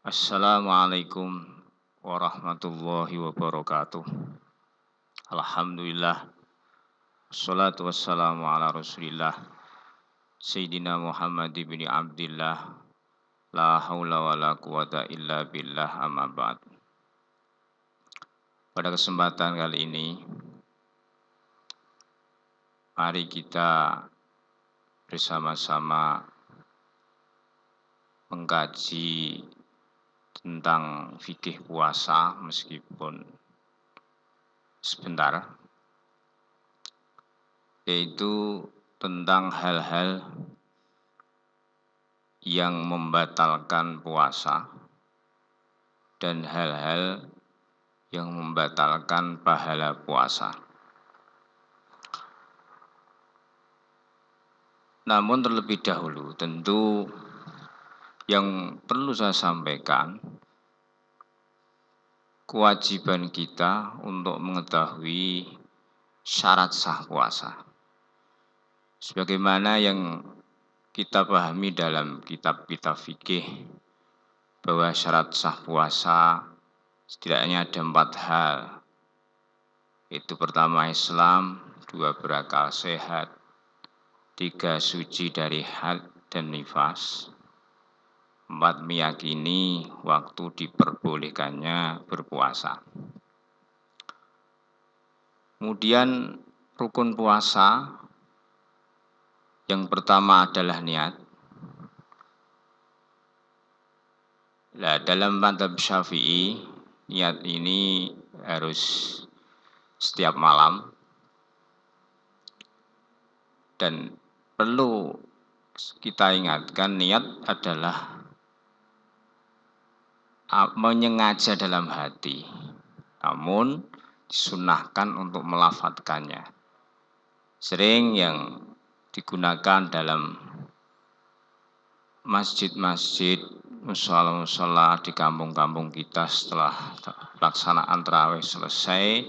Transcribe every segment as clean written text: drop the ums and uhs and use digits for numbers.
Assalamualaikum warahmatullahi wabarakatuh. Alhamdulillah, wassalatu wassalamu ala rasulillah, Sayyidina Muhammad bin Abdillah, la haula wa la quwata illa billah amma ba'd. Pada kesempatan kali ini, mari kita bersama-sama mengkaji tentang fikih puasa meskipun sebentar, yaitu tentang hal-hal yang membatalkan puasa dan hal-hal yang membatalkan pahala puasa. Namun terlebih dahulu tentu yang perlu saya sampaikan, kewajiban kita untuk mengetahui syarat sah puasa. Sebagaimana yang kita pahami dalam kitab-kitab fikih bahwa syarat sah puasa setidaknya ada 4 hal. Itu pertama Islam, 2 berakal sehat, 3 suci dari haid dan nifas, 4 meyakini waktu diperbolehkannya berpuasa. Kemudian rukun puasa yang pertama adalah niat. Nah, dalam mazhab Syafi'i, niat ini harus setiap malam dan perlu kita ingatkan niat adalah menyengaja dalam hati, namun disunahkan untuk melafadzkannya. Sering yang digunakan dalam masjid-masjid, mushola-mushola di kampung-kampung kita setelah pelaksanaan tarawih selesai,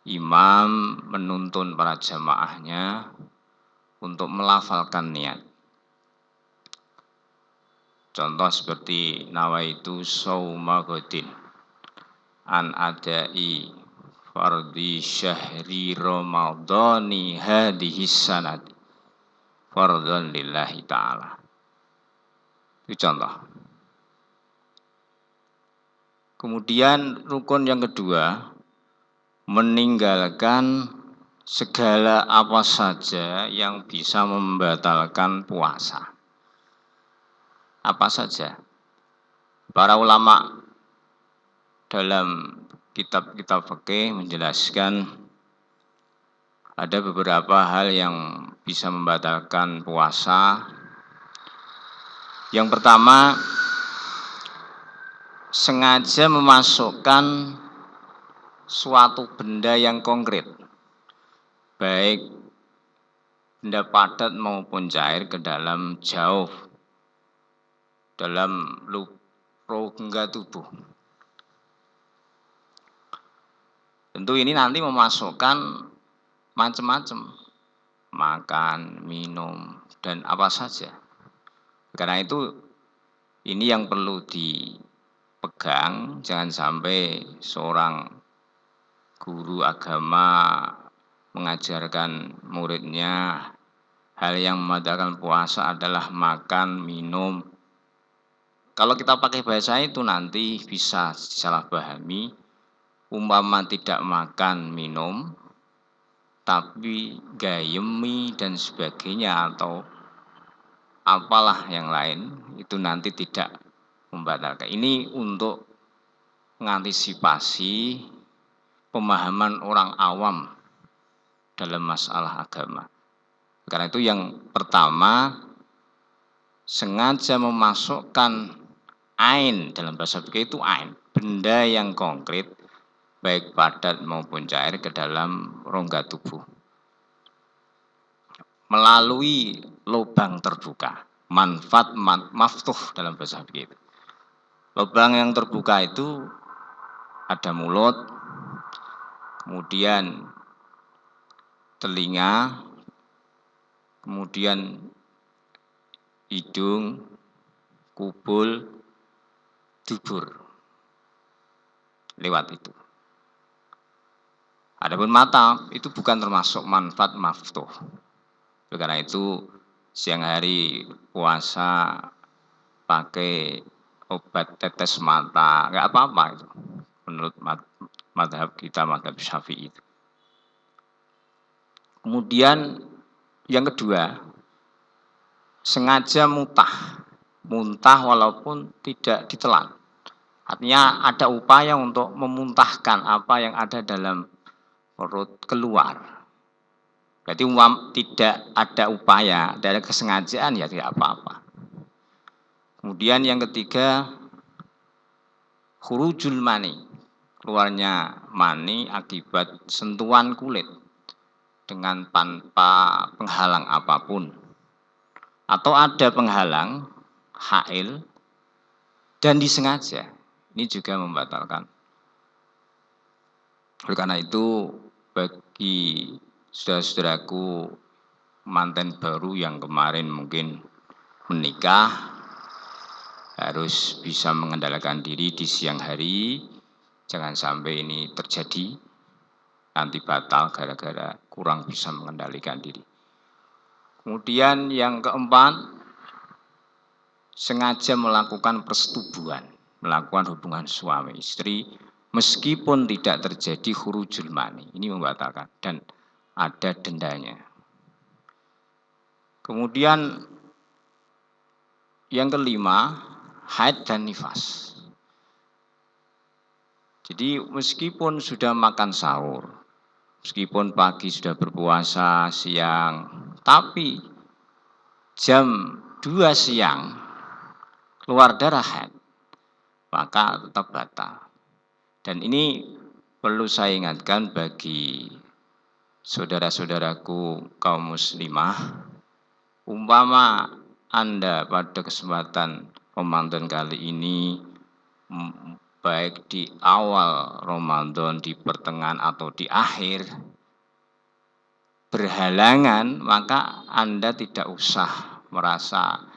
imam menuntun para jamaahnya untuk melafalkan niat. Contoh seperti nawaitu shauma ghadin an adai fardhi syahri ramadhani hadhihi sanad fardhan lillahi ta'ala. Itu contoh. Kemudian rukun yang kedua, meninggalkan segala apa saja yang bisa membatalkan puasa. Apa saja? Para ulama dalam kitab-kitab fikih menjelaskan ada beberapa hal yang bisa membatalkan puasa. Yang pertama, sengaja memasukkan suatu benda yang konkret, baik benda padat maupun cair ke dalam jauh, dalam rongga tubuh. Tentu ini nanti memasukkan macam-macam, makan, minum, dan apa saja. Karena itu ini yang perlu dipegang, jangan sampai seorang guru agama mengajarkan muridnya hal yang membatalkan puasa adalah makan, minum. Kalau kita pakai bahasa itu nanti bisa salah pahami, umpama tidak makan, minum, tapi gayemi dan sebagainya atau apalah yang lain, itu nanti tidak membatalkan. Ini untuk mengantisipasi pemahaman orang awam dalam masalah agama. Karena itu yang pertama, sengaja memasukkan ain, dalam bahasa fikih itu ain, benda yang konkret baik padat maupun cair ke dalam rongga tubuh melalui lubang terbuka, manfaat maftuh dalam bahasa fikih. Lubang yang terbuka itu ada mulut, kemudian telinga, kemudian hidung, kubul, dubur lewat itu. Adapun mata itu bukan termasuk manfaat maftuh. Karena itu siang hari puasa pakai obat tetes mata, nggak apa-apa itu. Menurut madhab kita, madhab Syafi'i itu. Kemudian yang kedua, sengaja muntah walaupun tidak ditelan. Artinya ada upaya untuk memuntahkan apa yang ada dalam perut keluar. Berarti tidak ada upaya, tidak ada kesengajaan, ya tidak apa-apa. Kemudian yang ketiga, khurujul mani, keluarnya mani akibat sentuhan kulit dengan tanpa penghalang apapun. Atau ada penghalang, hail, dan disengaja. Ini juga membatalkan. Oleh karena itu, bagi saudara-saudaraku manten baru yang kemarin mungkin menikah, harus bisa mengendalikan diri di siang hari. Jangan sampai ini terjadi, nanti batal gara-gara kurang bisa mengendalikan diri. Kemudian yang keempat, sengaja melakukan persetubuhan, melakukan hubungan suami istri, meskipun tidak terjadi khurujul mani. Ini membatalkan dan ada dendanya. Kemudian yang kelima, haid dan nifas. Jadi meskipun sudah makan sahur, meskipun pagi sudah berpuasa, siang, tapi jam 2 siang keluar darah haid, maka tetap batal. Dan ini perlu saya ingatkan bagi saudara-saudaraku kaum muslimah, umpama Anda pada kesempatan Ramadan kali ini, baik di awal Ramadan, di pertengahan atau di akhir, berhalangan, maka Anda tidak usah merasa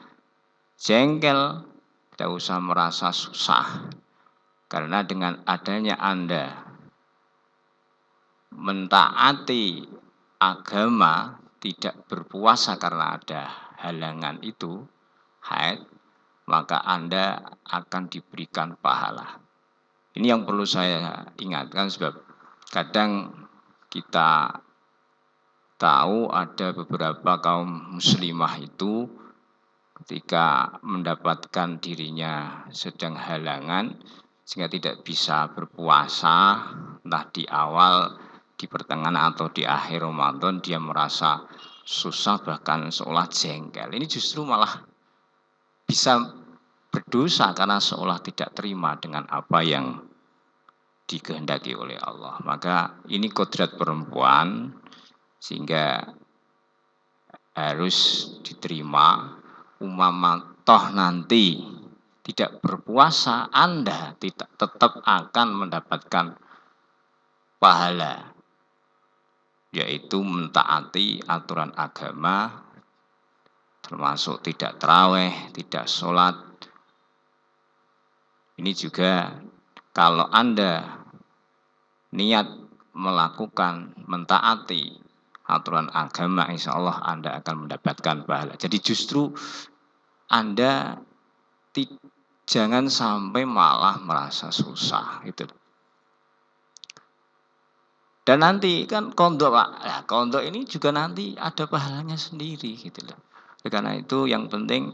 jengkel, tidak usah merasa susah. Karena dengan adanya Anda mentaati agama, tidak berpuasa karena ada halangan itu, haid, maka Anda akan diberikan pahala. Ini yang perlu saya ingatkan, sebab kadang kita tahu ada beberapa kaum muslimah itu ketika mendapatkan dirinya sedang halangan sehingga tidak bisa berpuasa, entah di awal, di pertengahan atau di akhir Ramadan, dia merasa susah bahkan seolah jengkel. Ini justru malah bisa berdosa karena seolah tidak terima dengan apa yang dikehendaki oleh Allah. Maka ini kodrat perempuan sehingga harus diterima. Umpama toh nanti tidak berpuasa, Anda tetap akan mendapatkan pahala, yaitu mentaati aturan agama, termasuk tidak tarawih, tidak sholat. Ini juga kalau Anda niat melakukan, mentaati aturan agama, insya Allah Anda akan mendapatkan pahala. Jadi justru Anda jangan sampai malah merasa susah gitu. Dan nanti kan kondok Pak, ya, kondok ini juga nanti ada pahalanya sendiri gitu loh. Karena itu yang penting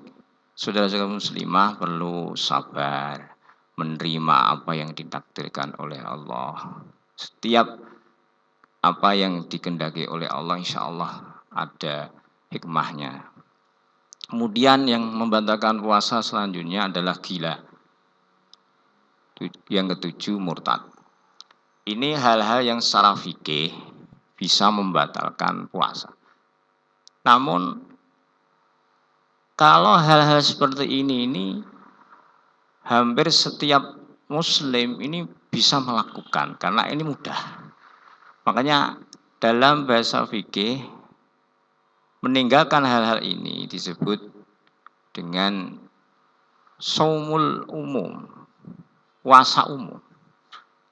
saudara-saudara muslimah perlu sabar, menerima apa yang ditakdirkan oleh Allah. Setiap apa yang dikehendaki oleh Allah, insya Allah ada hikmahnya. Kemudian yang membatalkan puasa selanjutnya adalah gila. Yang ketujuh, murtad. Ini hal-hal yang secara fikih bisa membatalkan puasa. Namun kalau hal-hal seperti ini hampir setiap muslim ini bisa melakukan karena ini mudah. Makanya dalam bahasa fikih meninggalkan hal-hal ini disebut dengan shaumul umum. puasa umum,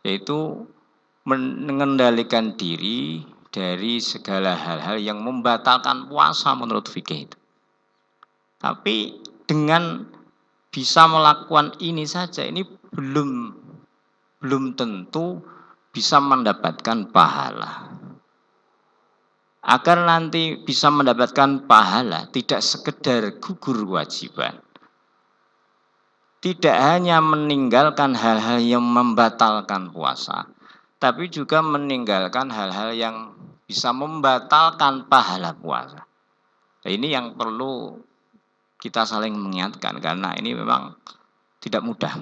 yaitu mengendalikan diri dari segala hal-hal yang membatalkan puasa menurut fikih itu. Tapi dengan bisa melakukan ini saja, ini belum tentu bisa mendapatkan pahala. Agar nanti bisa mendapatkan pahala, tidak sekedar gugur kewajiban, tidak hanya meninggalkan hal-hal yang membatalkan puasa, tapi juga meninggalkan hal-hal yang bisa membatalkan pahala puasa. Nah, ini yang perlu kita saling mengingatkan, karena ini memang tidak mudah.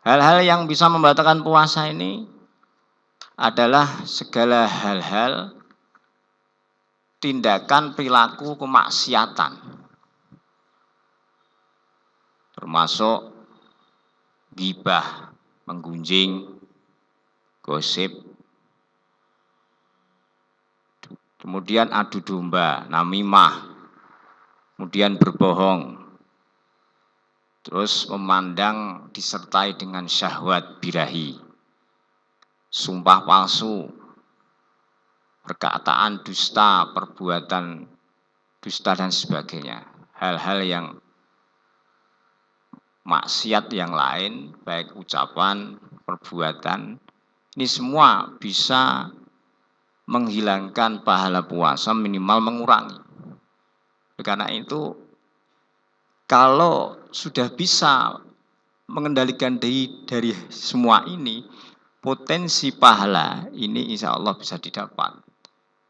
Hal-hal yang bisa membatalkan puasa ini adalah segala hal-hal tindakan perilaku kemaksiatan, termasuk ghibah, menggunjing, gosip, kemudian adu domba, namimah, kemudian berbohong, terus memandang disertai dengan syahwat birahi, sumpah palsu, perkataan dusta, perbuatan dusta dan sebagainya. Hal-hal yang maksiat yang lain, baik ucapan, perbuatan, ini semua bisa menghilangkan pahala puasa, minimal mengurangi. Karena itu, kalau sudah bisa mengendalikan diri dari semua ini, potensi pahala ini insya Allah bisa didapat.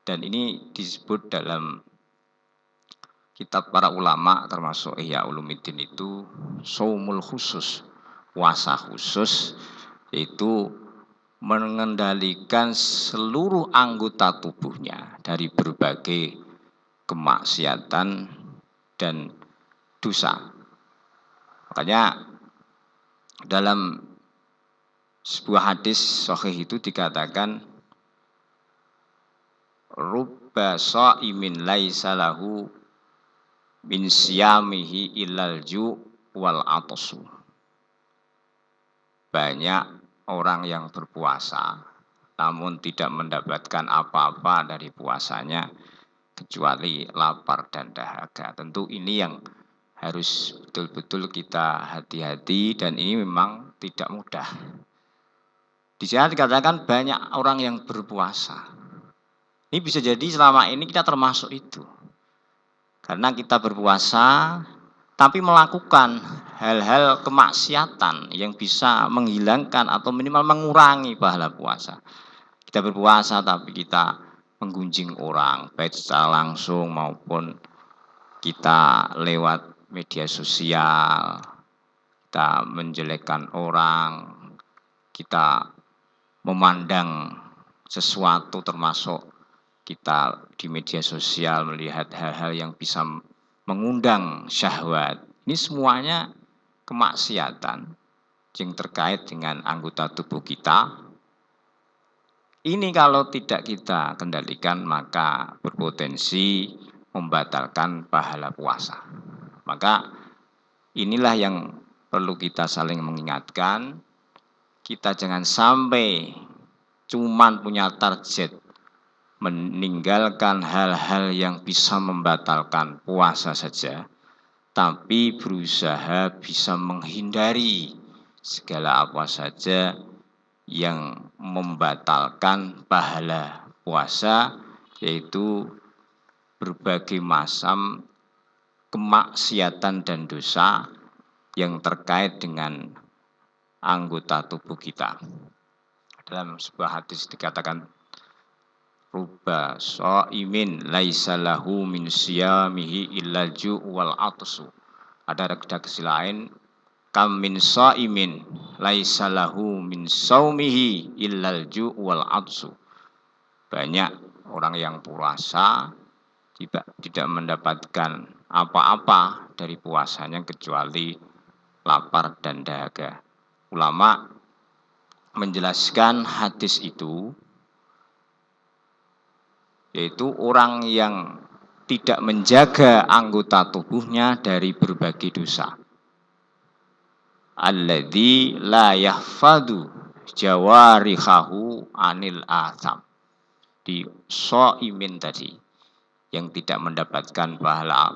Dan ini disebut dalam kitab para ulama termasuk Ihya Ulumuddin itu shaumul khusus, puasa khusus, yaitu mengendalikan seluruh anggota tubuhnya dari berbagai kemaksiatan dan dosa. Makanya dalam sebuah hadis sahih itu dikatakan rubba shaimin laisa lahu min siyamihi illal ju' wal atasu. Banyak orang yang berpuasa namun tidak mendapatkan apa-apa dari puasanya kecuali lapar dan dahaga. Tentu ini yang harus betul-betul kita hati-hati, dan ini memang tidak mudah. Di sana dikatakan banyak orang yang berpuasa. Ini bisa jadi selama ini kita termasuk itu. Karena kita berpuasa, tapi melakukan hal-hal kemaksiatan yang bisa menghilangkan atau minimal mengurangi pahala puasa. Kita berpuasa tapi kita menggunjing orang, baik secara langsung maupun kita lewat media sosial, kita menjelekkan orang, kita memandang sesuatu termasuk kita di media sosial melihat hal-hal yang bisa mengundang syahwat. Ini semuanya kemaksiatan yang terkait dengan anggota tubuh kita. Ini kalau tidak kita kendalikan maka berpotensi membatalkan pahala puasa. Maka inilah yang perlu kita saling mengingatkan. Kita jangan sampai cuman punya target meninggalkan hal-hal yang bisa membatalkan puasa saja, tapi berusaha bisa menghindari segala apa saja yang membatalkan pahala puasa, yaitu berbagai macam kemaksiatan dan dosa yang terkait dengan anggota tubuh kita. Dalam sebuah hadis dikatakan rubba shaimin laisa lahu min siyamihi illal ju' wal atsu. Ada redaksi lain kam min shaimin laisa lahu min saumihi illal ju' wal atsu. Banyak orang yang puasa tidak mendapatkan apa-apa dari puasanya kecuali lapar dan dahaga. Ulama menjelaskan hadis itu, yaitu orang yang tidak menjaga anggota tubuhnya dari berbagai dosa. alladzi la yahfadu jawarihahu anil atham. Di shaimin tadi, yang tidak mendapatkan pahala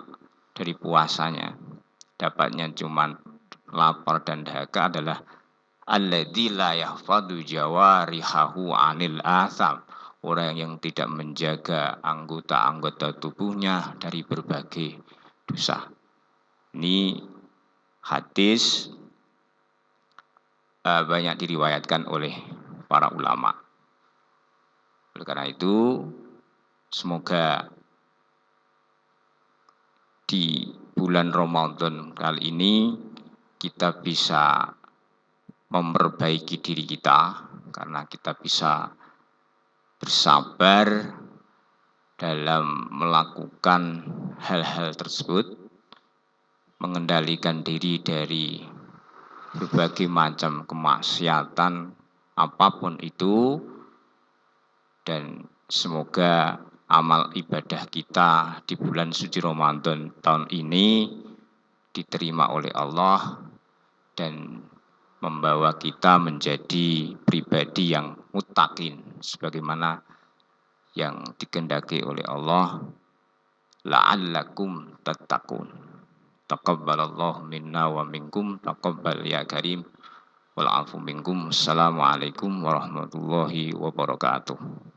dari puasanya, dapatnya cuma lapar dan dahaga, adalah alladzi la yahfadu jawarihahu anil atham, orang yang tidak menjaga anggota-anggota tubuhnya dari berbagai dosa. Ini hadis banyak diriwayatkan oleh para ulama. Oleh karena itu, semoga di bulan Ramadan kali ini kita bisa memperbaiki diri kita, karena kita bisa bersabar dalam melakukan hal-hal tersebut, mengendalikan diri dari berbagai macam kemaksiatan apapun itu, dan semoga amal ibadah kita di bulan suci Ramadan tahun ini diterima oleh Allah dan membawa kita menjadi pribadi yang muttaqin sebagaimana yang dikehendaki oleh Allah, la'allakum tattaqun. Taqabbalallahu minna wa minkum, taqabbal ya karim, wal afu minkum. Assalamualaikum warahmatullahi wabarakatuh.